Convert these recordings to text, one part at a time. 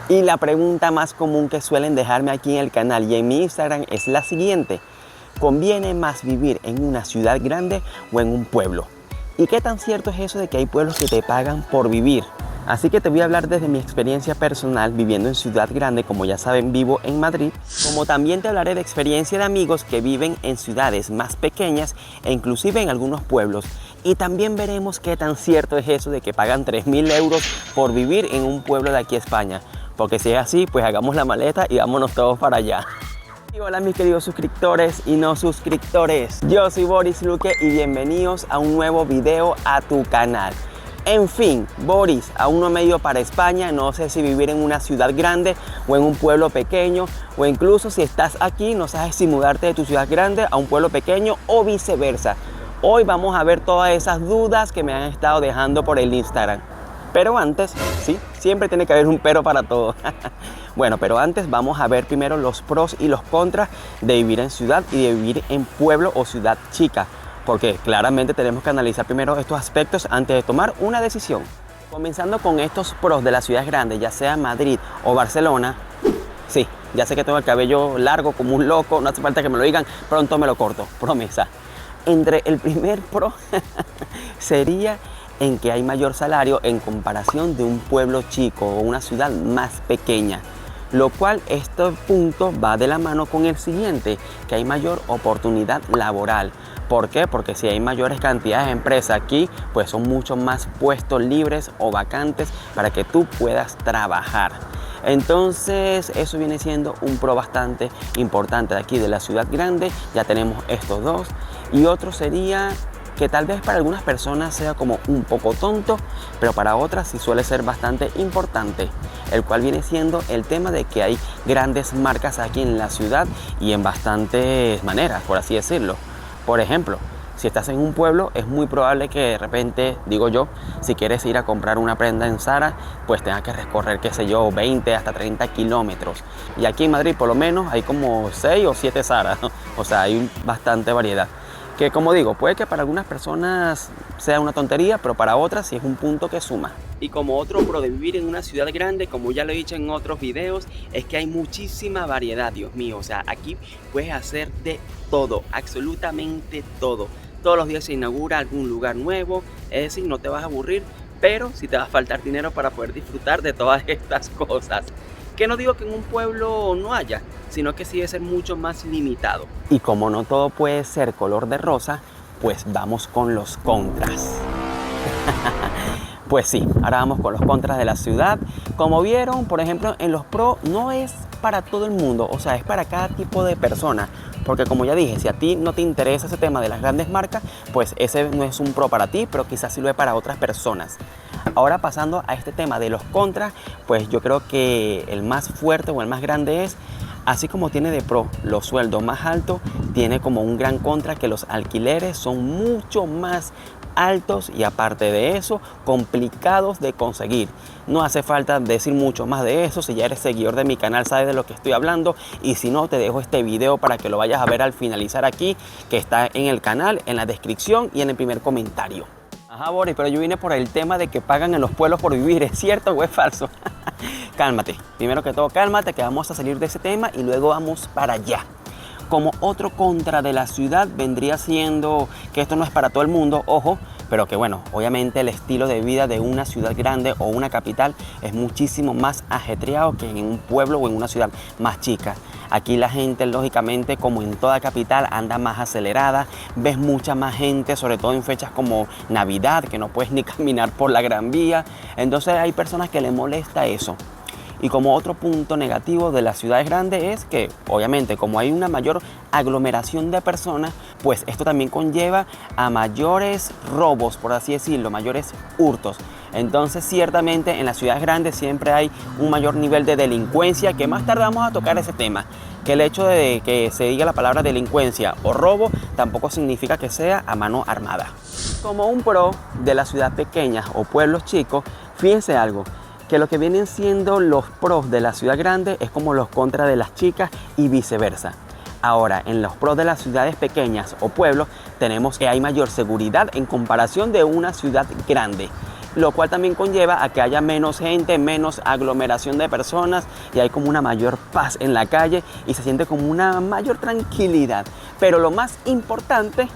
Y la pregunta más común que suelen dejarme aquí en el canal y en mi Instagram es la siguiente: ¿conviene más vivir en una ciudad grande o en un pueblo? ¿Y qué tan cierto es eso de que hay pueblos que te pagan por vivir? Así que te voy a hablar desde mi experiencia personal viviendo en ciudad grande. Como ya saben, vivo en Madrid. Como también te hablaré de experiencia de amigos que viven en ciudades más pequeñas e inclusive en algunos pueblos. Y también veremos qué tan cierto es eso de que pagan 3.000 euros por vivir en un pueblo de aquí a España. Porque si es así, pues hagamos la maleta y vámonos todos para allá. Y hola mis queridos suscriptores y no suscriptores. Yo soy Boris Luque y bienvenidos a un nuevo video a tu canal. En fin, Boris aún no me he ido para España, no sé si vivir en una ciudad grande o en un pueblo pequeño, o incluso si estás aquí no sabes si mudarte de tu ciudad grande a un pueblo pequeño o viceversa. Hoy vamos a ver todas esas dudas que me han estado dejando por el Instagram. Pero antes, sí, siempre tiene que haber un pero para todo. Bueno, pero antes vamos a ver primero los pros y los contras de vivir en ciudad y de vivir en pueblo o ciudad chica. Porque claramente tenemos que analizar primero estos aspectos antes de tomar una decisión. Comenzando con estos pros de las ciudades grandes, ya sea Madrid o Barcelona. Sí, ya sé que tengo el cabello largo como un loco, no hace falta que me lo digan, pronto me lo corto, promesa. Entre el primer pro sería en que hay mayor salario en comparación de un pueblo chico o una ciudad más pequeña. Lo cual este punto va de la mano con el siguiente, que hay mayor oportunidad laboral. ¿Por qué? Porque si hay mayores cantidades de empresas aquí, pues son muchos más puestos libres o vacantes para que tú puedas trabajar. Entonces eso viene siendo un pro bastante importante de aquí de la ciudad grande. Ya tenemos estos dos. Y otro sería que tal vez para algunas personas sea como un poco tonto, pero para otras sí suele ser bastante importante, el cual viene siendo el tema de que hay grandes marcas aquí en la ciudad y en bastantes maneras, por así decirlo. Por ejemplo, si estás en un pueblo, es muy probable que de repente, digo yo, si quieres ir a comprar una prenda en Zara, pues tengas que recorrer, qué sé yo, 20 hasta 30 kilómetros. Y aquí en Madrid por lo menos hay como 6 o 7 Zara, ¿no? O sea, hay bastante variedad. Que como digo, puede que para algunas personas sea una tontería, pero para otras sí es un punto que suma. Y como otro pro de vivir en una ciudad grande, como ya lo he dicho en otros videos, es que hay muchísima variedad, Dios mío. O sea, aquí puedes hacer de todo, absolutamente todo. Todos los días se inaugura algún lugar nuevo, es decir, no te vas a aburrir, pero sí te va a faltar dinero para poder disfrutar de todas estas cosas. Que no digo que en un pueblo no haya, sino que sí debe ser mucho más limitado. Y como no todo puede ser color de rosa, pues vamos con los contras. Pues sí, ahora vamos con los contras de la ciudad. Como vieron, por ejemplo, en los pros no es para todo el mundo, o sea, es para cada tipo de persona. Porque como ya dije, si a ti no te interesa ese tema de las grandes marcas, pues ese no es un pro para ti, pero quizás sí lo es para otras personas. Ahora pasando a este tema de los contras, pues yo creo que el más fuerte o el más grande es, así como tiene de pro los sueldos más altos, tiene como un gran contra que los alquileres son mucho más altos y aparte de eso, complicados de conseguir. No hace falta decir mucho más de eso. Si ya eres seguidor de mi canal sabes de lo que estoy hablando, y si no, te dejo este video para que lo vayas a ver al finalizar aquí, que está en el canal, en la descripción y en el primer comentario. Ajá, Boris, pero yo vine por el tema de que pagan en los pueblos por vivir. ¿Es cierto o es falso? Cálmate, primero que todo cálmate, que vamos a salir de ese tema y luego vamos para allá. Como otro contra de la ciudad vendría siendo que esto no es para todo el mundo, ojo, pero que bueno, obviamente el estilo de vida de una ciudad grande o una capital es muchísimo más ajetreado que en un pueblo o en una ciudad más chica. Aquí la gente, lógicamente, como en toda capital, anda más acelerada, ves mucha más gente, sobre todo en fechas como Navidad, que no puedes ni caminar por la Gran Vía. Entonces hay personas que les molesta eso. Y como otro punto negativo de las ciudades grandes es que, obviamente, como hay una mayor aglomeración de personas, pues esto también conlleva a mayores robos, por así decirlo, mayores hurtos. Entonces, ciertamente, en las ciudades grandes siempre hay un mayor nivel de delincuencia, que más tarde vamos a tocar ese tema. Que el hecho de que se diga la palabra delincuencia o robo tampoco significa que sea a mano armada. Como un pro de las ciudades pequeñas o pueblos chicos, fíjense algo, que lo que vienen siendo los pros de la ciudad grande es como los contras de las chicas y viceversa. Ahora, en los pros de las ciudades pequeñas o pueblos, tenemos que hay mayor seguridad en comparación de una ciudad grande. lo cual también conlleva a que haya menos gente, menos aglomeración de personas y hay como una mayor paz en la calle y se siente como una mayor tranquilidad. Pero lo más importante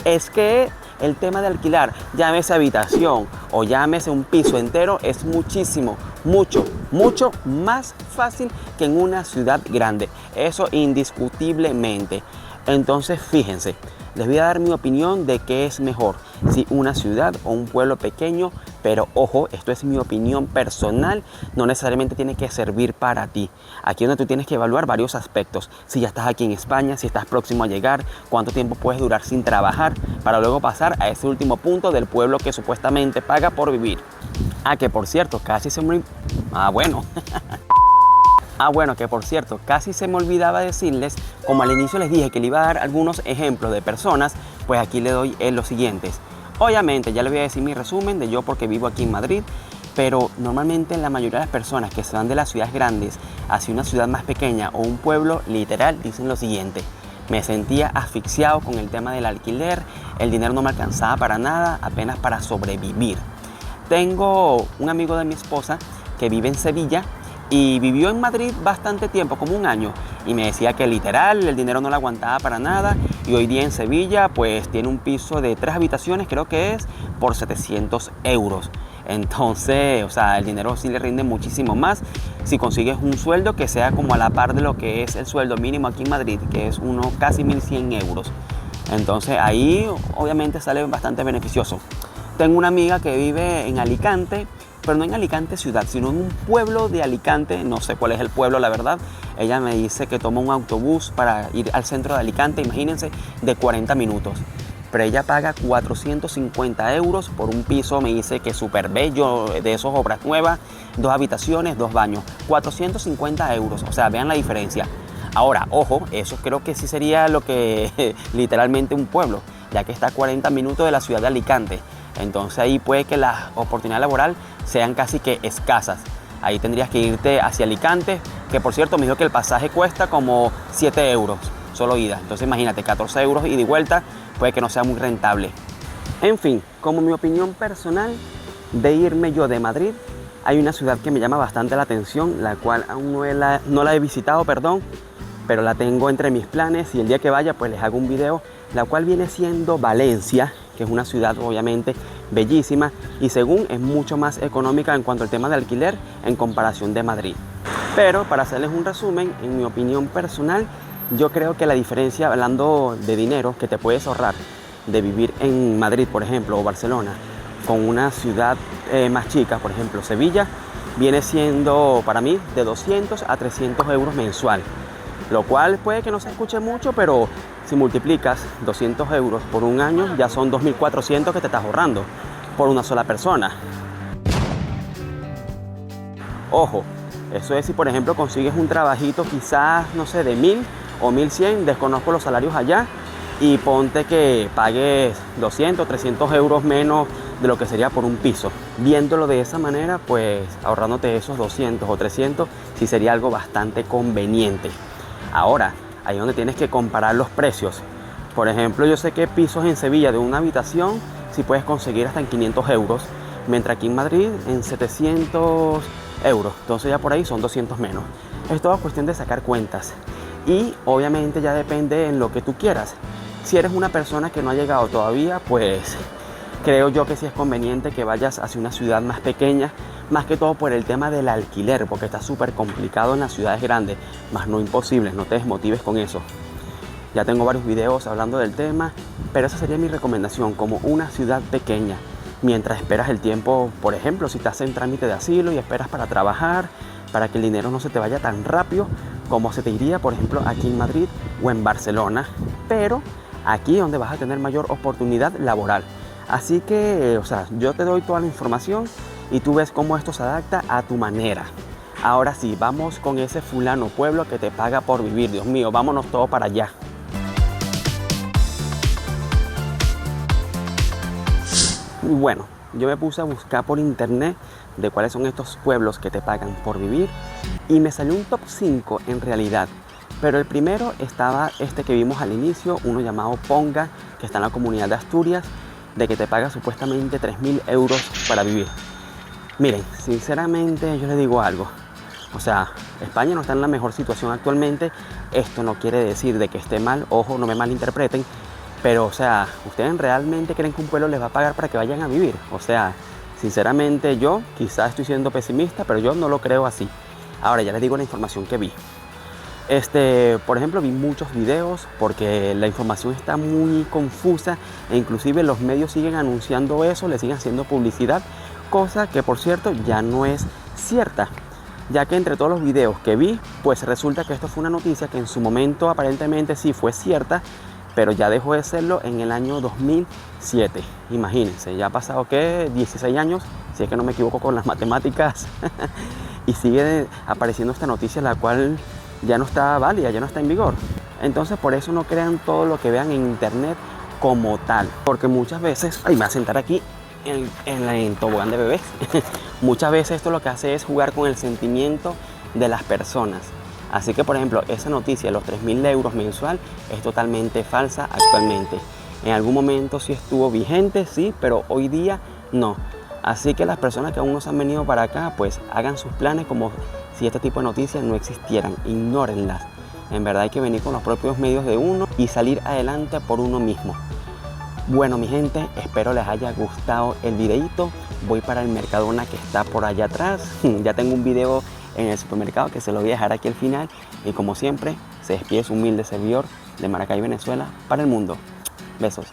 es que el tema de alquilar, llámese habitación o llámese un piso entero, es mucho más fácil que en una ciudad grande. Eso indiscutiblemente. Entonces, fíjense, les voy a dar mi opinión de qué es mejor, si una ciudad o un pueblo pequeño, pero ojo, esto es mi opinión personal, no necesariamente tiene que servir para ti. Aquí es donde tú tienes que evaluar varios aspectos, si ya estás aquí en España, si estás próximo a llegar, cuánto tiempo puedes durar sin trabajar, para luego pasar a ese último punto del pueblo que supuestamente paga por vivir. Que por cierto, casi se me... que por cierto, casi se me olvidaba decirles, como al inicio les dije que le iba a dar algunos ejemplos de personas, pues aquí le doy los siguientes. Obviamente, ya les voy a decir mi resumen de yo porque vivo aquí en Madrid, pero normalmente la mayoría de las personas que se van de las ciudades grandes hacia una ciudad más pequeña o un pueblo, literal, dicen lo siguiente. Me sentía asfixiado con el tema del alquiler, el dinero no me alcanzaba para nada, apenas para sobrevivir. Tengo un amigo de mi esposa que vive en Sevilla y vivió en Madrid bastante tiempo, como un año, y me decía que literal el dinero no le aguantaba para nada y hoy día en Sevilla pues tiene un piso de 3 habitaciones, creo que es, por 700 euros. Entonces, o sea, el dinero sí le rinde muchísimo más si consigues un sueldo que sea como a la par de lo que es el sueldo mínimo aquí en Madrid, que es casi 1.100 euros. Entonces ahí obviamente sale bastante beneficioso. Tengo una amiga que vive en Alicante, pero no en Alicante ciudad, sino en un pueblo de Alicante, no sé cuál es el pueblo la verdad. Ella me dice que toma un autobús para ir al centro de Alicante, imagínense, de 40 minutos. Pero ella paga 450 euros por un piso, me dice que súper bello, de esos obras nuevas, 2 habitaciones, 2 baños, 450 euros, o sea, vean la diferencia. Ahora, ojo, eso creo que sí sería lo que literalmente un pueblo, ya que está a 40 minutos de la ciudad de Alicante. Entonces ahí puede que la oportunidad laboral sean casi que escasas. Ahí tendrías que irte hacia Alicante, que por cierto me dijo que el pasaje cuesta como 7 euros, solo ida. Entonces imagínate, 14 euros ida y vuelta, puede que no sea muy rentable. En fin, como mi opinión personal de irme yo de Madrid, hay una ciudad que me llama bastante la atención, la cual aún no la he visitado, pero la tengo entre mis planes y el día que vaya pues les hago un video, la cual viene siendo Valencia, que es una ciudad obviamente bellísima y según es mucho más económica en cuanto al tema de alquiler en comparación de Madrid. Pero para hacerles un resumen, en mi opinión personal, yo creo que la diferencia, hablando de dinero que te puedes ahorrar de vivir en Madrid, por ejemplo, o Barcelona, con una ciudad más chica, por ejemplo, Sevilla, viene siendo para mí de 200 a 300 euros mensual. Lo cual puede que no se escuche mucho, pero si multiplicas 200 euros por un año, ya son 2.400 que te estás ahorrando por una sola persona. Ojo, eso es si por ejemplo consigues un trabajito quizás, no sé, de 1.000 o 1.100, desconozco los salarios allá, y ponte que pagues 200, 300 euros menos de lo que sería por un piso. Viéndolo de esa manera, pues ahorrándote esos 200 o 300, sí sería algo bastante conveniente. Ahora, ahí es donde tienes que comparar los precios. Por ejemplo, yo sé que pisos en Sevilla de una habitación sí puedes conseguir hasta en 500 euros, mientras aquí en Madrid en 700 euros. Entonces ya por ahí son 200 menos. Es toda cuestión de sacar cuentas. Y obviamente ya depende en lo que tú quieras. Si eres una persona que no ha llegado todavía, pues creo yo que sí es conveniente que vayas hacia una ciudad más pequeña, más que todo por el tema del alquiler, porque está súper complicado en las ciudades grandes, más no imposible, no te desmotives con eso. Ya tengo varios videos hablando del tema, pero esa sería mi recomendación, como una ciudad pequeña, mientras esperas el tiempo, por ejemplo, si estás en trámite de asilo y esperas para trabajar, para que el dinero no se te vaya tan rápido como se te iría, por ejemplo, aquí en Madrid o en Barcelona, pero aquí es donde vas a tener mayor oportunidad laboral. Así que, o sea, yo te doy toda la información y tú ves cómo esto se adapta a tu manera. Ahora sí, vamos con ese fulano pueblo que te paga por vivir. Dios mío, vámonos todos para allá. Bueno, yo me puse a buscar por internet de cuáles son estos pueblos que te pagan por vivir y me salió un top 5 en realidad. Pero el primero estaba este que vimos al inicio, uno llamado Ponga, que está en la comunidad de Asturias. de que te paga supuestamente 3.000 euros para vivir. Miren, sinceramente yo les digo algo. O sea, España no está en la mejor situación actualmente. Esto no quiere decir de que esté mal, ojo, no me malinterpreten. Pero, o sea, ¿ustedes realmente creen que un pueblo les va a pagar para que vayan a vivir? O sea, sinceramente yo quizás estoy siendo pesimista, pero yo no lo creo así. Ahora ya les digo la información que vi. Por ejemplo, vi muchos videos porque la información está muy confusa e inclusive los medios siguen anunciando eso, le siguen haciendo publicidad, cosa que por cierto ya no es cierta, ya que entre todos los videos que vi, pues resulta que esto fue una noticia que en su momento aparentemente sí fue cierta, pero ya dejó de serlo en el año 2007. Imagínense, ya ha pasado, ¿qué? 16 años, si es que no me equivoco con las matemáticas, y sigue apareciendo esta noticia, la cual ya no está válida, ya no está en vigor. Entonces por eso no crean todo lo que vean en internet como tal, porque muchas veces, ay, me voy a sentar aquí en tobogán de bebés. Muchas veces esto lo que hace es jugar con el sentimiento de las personas. Así que por ejemplo esa noticia de los 3.000 euros mensual es totalmente falsa actualmente. En algún momento sí estuvo vigente, sí, pero hoy día no. Así que las personas que aún no se han venido para acá, pues hagan sus planes como si este tipo de noticias no existieran, ignórenlas. En verdad hay que venir con los propios medios de uno y salir adelante por uno mismo. Bueno, mi gente, espero les haya gustado el videito. Voy para el Mercadona que está por allá atrás. Ya tengo un video en el supermercado que se lo voy a dejar aquí al final. Y como siempre, se despide su humilde servidor de Maracay, Venezuela, para el mundo. Besos.